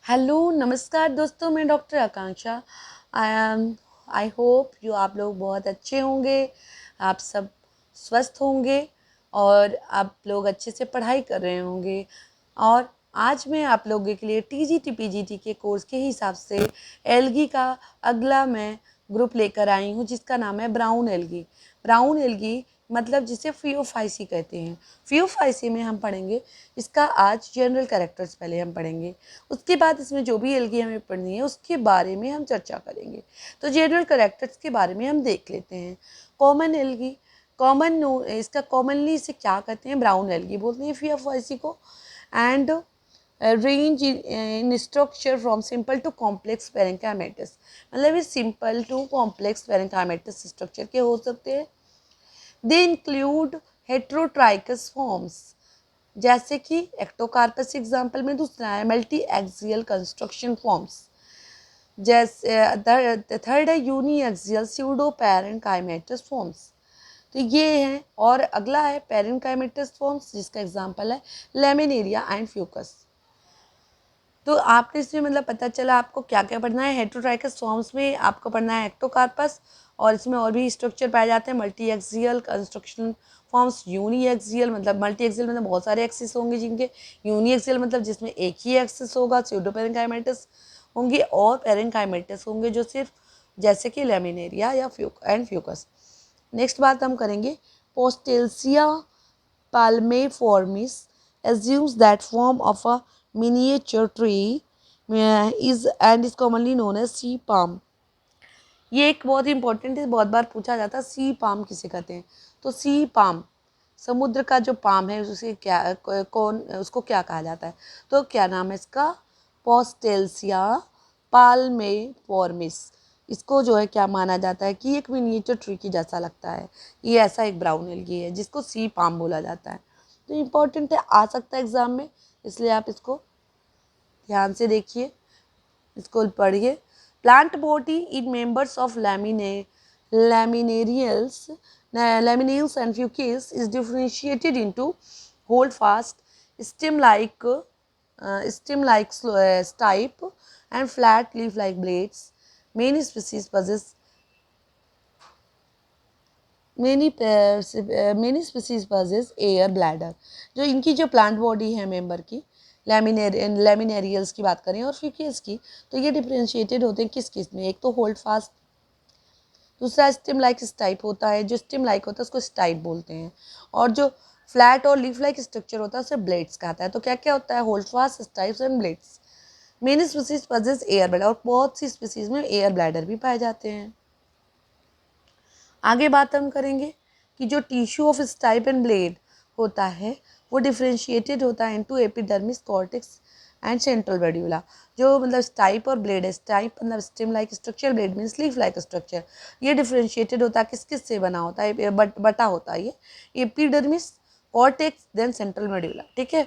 Hello नमस्कार दोस्तों, मैं डॉक्टर आकांक्षा। आई होप जो आप लोग बहुत अच्छे होंगे, आप सब स्वस्थ होंगे और आप लोग अच्छे से पढ़ाई कर रहे होंगे। और आज मैं आप लोगों के लिए टीजीटी पीजीटी के कोर्स के हिसाब से एल्गी का अगला मैं ग्रुप लेकर आई हूँ, जिसका नाम है ब्राउन एल्गी। ब्राउन एल्गी मतलब जिसे फियोफाइसी कहते हैं। फियोफाइसी में हम पढ़ेंगे इसका आज जनरल कैरेक्टर्स पहले हम पढ़ेंगे, उसके बाद इसमें जो भी एल्गी हमें पढ़नी है उसके बारे में हम चर्चा करेंगे। तो जनरल कैरेक्टर्स के बारे में हम देख लेते हैं। कॉमन एल्गी, इसका कॉमनली इसे क्या कहते हैं, ब्राउन एल्गी बोलते हैं फियोफाइसी को। And range in structure from simple to complex parenchymatous, मतलब ये simple to complex parenchymatous structure के हो सकते हैं। दे इंक्लूड हेट्रोट्राइकस फॉर्म्स, जैसे कि एक्टोकार्पस एग्जाम्पल में दूसरा है मल्टी एक्सियल कंस्ट्रक्शन फॉर्म्स। जैसे थर्ड है uni axial pseudo parenchymatous forms. तो ये हैं। और अगला है पैरेंकाइमेटस फॉर्म्स, जिसका एग्जाम्पल है लेमिनेरिया एंड फ्यूकस। तो आपने इसमें मतलब पता चला आपको क्या क्या पढ़ना है। हेट्रोट्राइकस फॉर्म्स में आपको पढ़ना है एक्टोकार्पस, और इसमें और भी स्ट्रक्चर पाए जाते हैं। Multi axial construction forms, uni axial मतलब मल्टी एक्सियल मतलब बहुत सारे एक्सिस होंगे जिनके, यूनी एक्सियल मतलब जिसमें एक ही एक्सिस होगा, स्यूडो पेरेंकाइमेटस होंगे, और पेरेंकाइमेटस होंगे जो सिर्फ जैसे कि लेमिनेरिया या फ्यूकस। नेक्स्ट बात हम करेंगे पोस्टेल्सिया palmiformis assumes that form of a miniature tree is commonly known as sea palm। ये एक बहुत इंपॉर्टेंट है, बहुत बार पूछा जाता है सी पाम किसे कहते हैं। तो सी पाम समुद्र का जो पाम है उसे क्या कौन उसको क्या कहा जाता है, तो क्या नाम है इसका, पोस्टेल्सिया पाल्मेफॉर्मिस। इसको जो है क्या माना जाता है कि एक मिनिएचर ट्री की जैसा लगता है। ये ऐसा एक ब्राउन एल्गी है जिसको सी पाम बोला जाता है। तो इम्पोर्टेंट है, आ सकता है एग्जाम में, इसलिए आप इसको ध्यान से देखिए, इसको पढ़िए। Plant body in members of laminarials laminales and fucus is differentiated into hold fast stem like stipe and flat leaf like blades. Many species possess many species possess air bladder। जो इनकी जो प्लांट बॉडी है member की, लेमिनेरियल्स की बात करें और फ्यूकेस की, तो ये डिफ्रेंशिएटेड होते हैं किस किस में। एक तो होल्ड फास्ट, दूसरा स्टिम लाइक स्टाइप होता है। जो स्टिम लाइक होता है उसको स्टाइप बोलते हैं, और जो फ्लैट और लीफ लाइक स्ट्रक्चर होता है उसे ब्लेड्स कहता है। तो क्या क्या होता है, hold fast, stipes and blades. Many species possess air bladder, और बहुत सी स्पीसीज में एयर ब्लैडर भी पाए जाते हैं। आगे बात हम करेंगे कि जो tissue of stipe and blade होता है वो डिफ्रेंशिएटेड होता है into epidermis, cortex and central medulla. जो मतलब स्टाइप और ब्लेड है, स्टाइप मतलब stem like structure, blade means leaf like structure. ये डिफ्रेंशिएटेड होता है किस किस से बना होता है, बटा होता है ये epidermis, cortex then central medulla. ठीक है।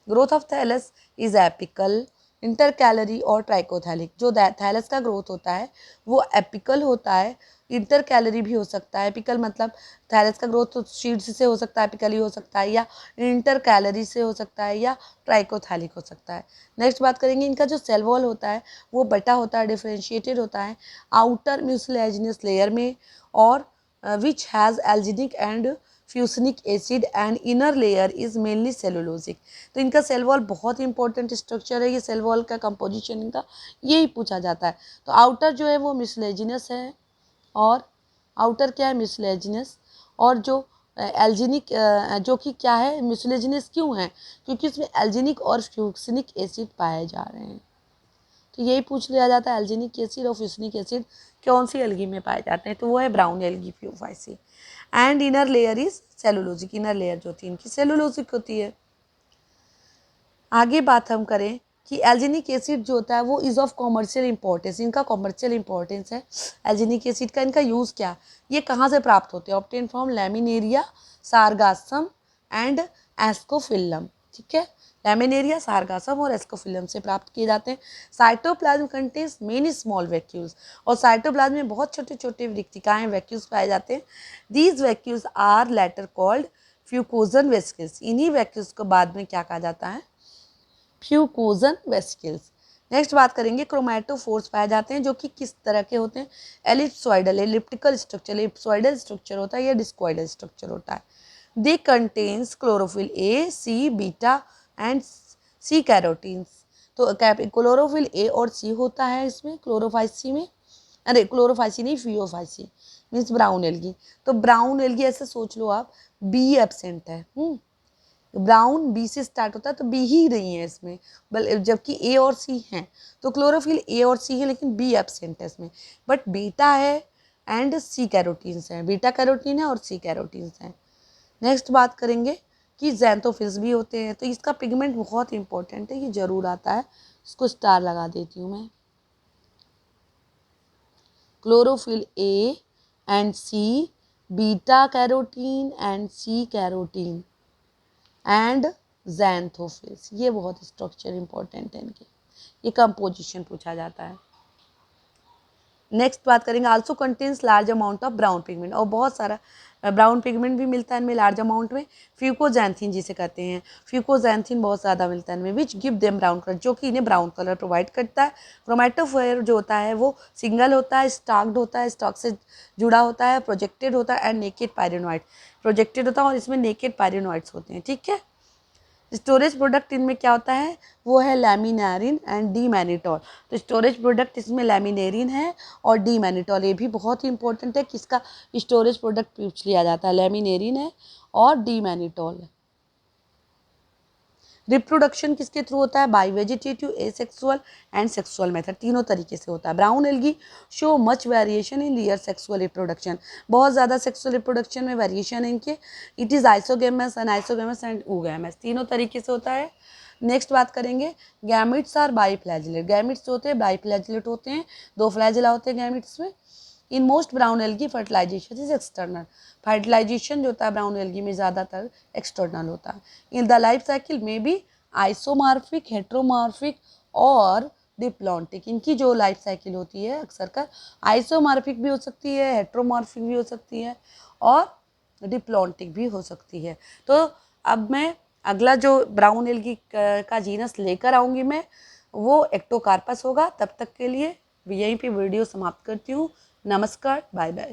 Growth of thallus is apical, intercalary और ट्राइकोथैलिक। जो थैलस का ग्रोथ होता है वो एपिकल होता है, इंटर कैलरी भी हो सकता है। एपिकल मतलब थैलस का ग्रोथ तो शीड्स से हो सकता है, एपिकली हो सकता है, या इंटर कैलरी से हो सकता है, या ट्राइकोथैलिक हो सकता है। नेक्स्ट बात करेंगे, इनका जो सेल वॉल होता है वो बटा होता है, डिफ्रेंशिएटेड होता है आउटर म्यूसिलेजिनस लेयर में, और which has alginic and fucinic acid and inner layer is mainly cellulosic. तो इनका सेल वॉल बहुत इंपॉर्टेंट स्ट्रक्चर है। ये सेल वॉल का कंपोजिशन इनका यही पूछा जाता है। तो आउटर जो है वो म्यूसिलेजिनस है, और आउटर क्या है, म्यूसिलेजिनस। और जो एल्जिनिक जो कि क्या है, म्यूसिलेजिनस क्यों है, क्योंकि इसमें एल्जिनिक और फ्यूक्सिनिक एसिड पाए जा रहे हैं। तो यही पूछ लिया जाता है एल्जिनिक एसिड और फ्यूसनिक एसिड कौन सी एल्गी में पाए जाते हैं, तो वो है brown algae Phaeophyceae. And inner layer is cellulosic, inner layer जो होती है इनकी सेलुलोजिक होती है। आगे बात हम करें कि एल्जिनिक एसिड जो होता है वो इज़ ऑफ कॉमर्शियल इंपॉर्टेंस, इनका कॉमर्शियल इंपॉर्टेंस है एल्जिनिक एसिड का। इनका यूज़ क्या, ये कहाँ से प्राप्त होते हैं, ऑब्टेन फ्रॉम लेमिनेरिया, सारगासम एंड एस्कोफिलम। ठीक है, लेमिनेरिया, सारगासम और एस्कोफिलम से प्राप्त किए जाते हैं। Cytoplasm contains many small vacuoles, और साइटोप्लाज्म में बहुत छोटे छोटे रिक्तिकाएँ वैक्यूल्स पाए जाते हैं। These vacuoles are later called fucosan vesicles. इन्हीं वैक्यूल्स को बाद में क्या कहा जाता है, फ्यूकोजन वेसिकल्स। नेक्स्ट बात करेंगे क्रोमैटोफोर्स पाए जाते हैं जो कि किस तरह के होते हैं, ellipsoidal, elliptical structure, ellipsoidal structure होता है या डिस्कॉइडल स्ट्रक्चर होता है। They contains chlorophyll a, c, beta and c carotenes. तो क्लोरोफिल ए और सी होता है इसमें, क्लोरोफाइसी में, अरे क्लोरोफाइसी नहीं, फियोफाइसी मीन्स ब्राउन एल्गी। तो ब्राउन एल्गी ऐसे सोच लो आप, बी एब्सेंट है, ब्राउन बी से स्टार्ट होता है तो बी ही नहीं है इसमें, जबकि ए और सी हैं। तो क्लोरोफिल ए और सी है लेकिन बी एब्सेंट है इसमें, बट बीटा है एंड सी कैरोटीन्स हैं, बीटा कैरोटीन है और सी कैरोटीन्स हैं। नेक्स्ट बात करेंगे कि ज़ैंथोफिल्स भी होते हैं। तो इसका पिगमेंट बहुत इंपॉर्टेंट है, ये जरूर आता है, इसको स्टार लगा देती हूँ मैं। Chlorophyll a and c, beta carotene and c carotene and xanthophylls, ये बहुत स्ट्रक्चर इंपॉर्टेंट है इनके, ये कंपोजिशन पूछा जाता है। नेक्स्ट बात करेंगे, also contains large amount of brown pigment, और बहुत सारा ब्राउन पिगमेंट भी मिलता है इनमें लार्ज अमाउंट में। फ्यूकोजैंथीन जिसे कहते हैं, फ्यूकोजैंथीन बहुत ज़्यादा मिलता है इनमें, which give them brown colour, जो कि इन्हें ब्राउन कलर प्रोवाइड करता है। क्रोमैटोफोर जो होता है वो सिंगल होता है, स्टॉक्ड होता है, स्टॉक से जुड़ा होता है, प्रोजेक्टेड होता है एंड नेकेड पायरेनोइड, प्रोजेक्टेड होता है और इसमें नेकेड पायरेनोइड्स होते हैं, ठीक है। स्टोरेज प्रोडक्ट इनमें क्या होता है, वो है लैमिनेरिन एंड डी मैनिटॉल। तो स्टोरेज प्रोडक्ट इसमें लैमिनेरिन है और डी मैनिटॉल, ये भी बहुत ही इंपॉर्टेंट है, किसका स्टोरेज प्रोडक्ट पूछ लिया जाता है, लैमिनेरिन है और डी मैनिटॉल है। रिप्रोडक्शन किसके थ्रू होता है, by vegetative, asexual and sexual method, तीनों तरीके से होता है। Brown algae show much variation in rear sexual reproduction, बहुत ज़्यादा सेक्सुअल रिप्रोडक्शन में वेरिएशन है इनके। It is isogamous, anisogamous and oogamous, तीनों तरीके से होता है। नेक्स्ट बात करेंगे, गैमिट्स आर बाईफ्लैजिलेट, गैमिट्स होते हैं बाईफ्लैजिलेट होते हैं, दो फ्लैजिला होते हैं गैमिट्स में। In most brown algae fertilization is external, fertilization जो होता है ब्राउन एल्गी में ज़्यादातर एक्सटर्नल होता है। इन द लाइफ साइकिल में भी आइसोमार्फिक, हेट्रोमार्फिक और डिप्लॉन्टिक, इनकी जो लाइफ साइकिल होती है अक्सर कर आइसोमार्फिक भी हो सकती है, हेट्रोमार्फिक भी हो सकती है और डिप्लॉन्टिक भी हो सकती है। तो अब मैं अगला जो ब्राउन एल्गी का जीनस लेकर आऊँगी मैं, वो एक्टोकार्पस होगा। तब तक के लिए यहीं पे वीडियो समाप्त करती हूँ। नमस्कार, बाय बाय।